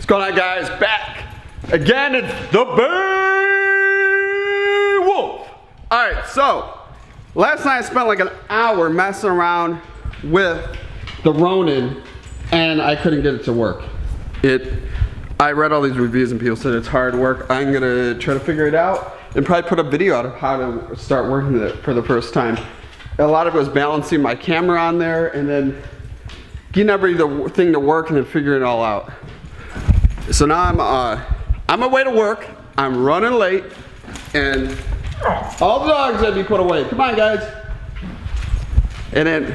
going on, guys? Back again. It's the Beowulf. All right, so last night I spent like an hour messing around with the Ronin, and I couldn't get it to work. I read all these reviews and people said it's hard work. I'm gonna try to figure it out and probably put a video out of how to start working with it for the first time. A lot of it was balancing my camera on there and then getting everything to work and then figuring it all out. So now I'm on my way to work. I'm running late and all the dogs had to be put away. Come on, guys. And then,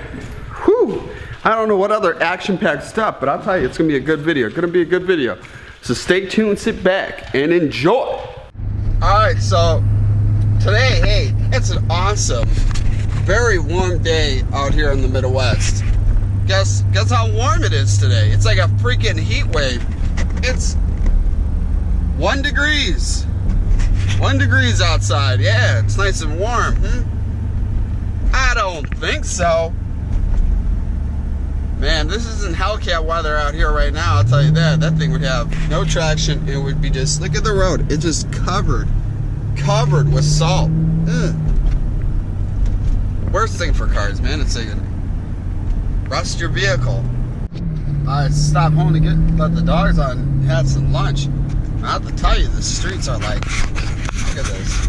whew, I don't know what other action-packed stuff, but I'll tell you, it's gonna be a good video. Gonna be a good video. So stay tuned, sit back, and enjoy. All right, so today, hey, it's an awesome, very warm day out here in the Midwest. Guess how warm it is today? It's like a freaking heat wave. It's 1 degree. 1 degree outside. Yeah, it's nice and warm. I don't think so. Man, this isn't Hellcat weather out here right now, I'll tell you that. That thing would have no traction. It would be just, look at the road. It's just covered with salt. Ugh. Worst thing for cars, man. It's like rust your vehicle. I stopped home to let the dogs out and had some lunch. I have to tell you, the streets are like, look at this.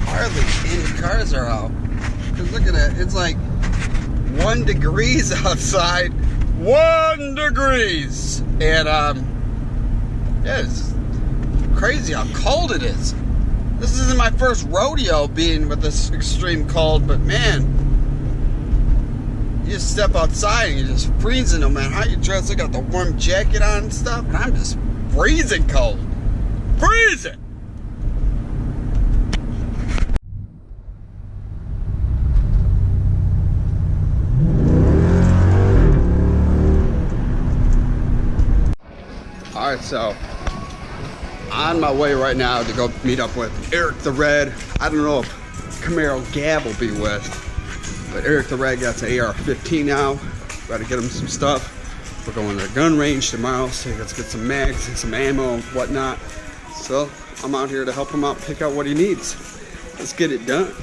Hardly any cars are out. Because look at it, it's like 1 degree outside. 1 degree! And yeah, it's crazy how cold it is. This isn't my first rodeo being with this extreme cold, but man, you just step outside and you're just freezing no matter how you dress. I got the warm jacket on and stuff, and I'm just freezing cold. Freezing! Alright, so on my way right now to go meet up with Eric the Red. I don't know if Camaro Gab will be with, but Eric the Red got to AR-15 now. Got to get him some stuff. We're going to the gun range tomorrow, so let's get some mags and some ammo and whatnot. So I'm out here to help him out, pick out what he needs. Let's get it done.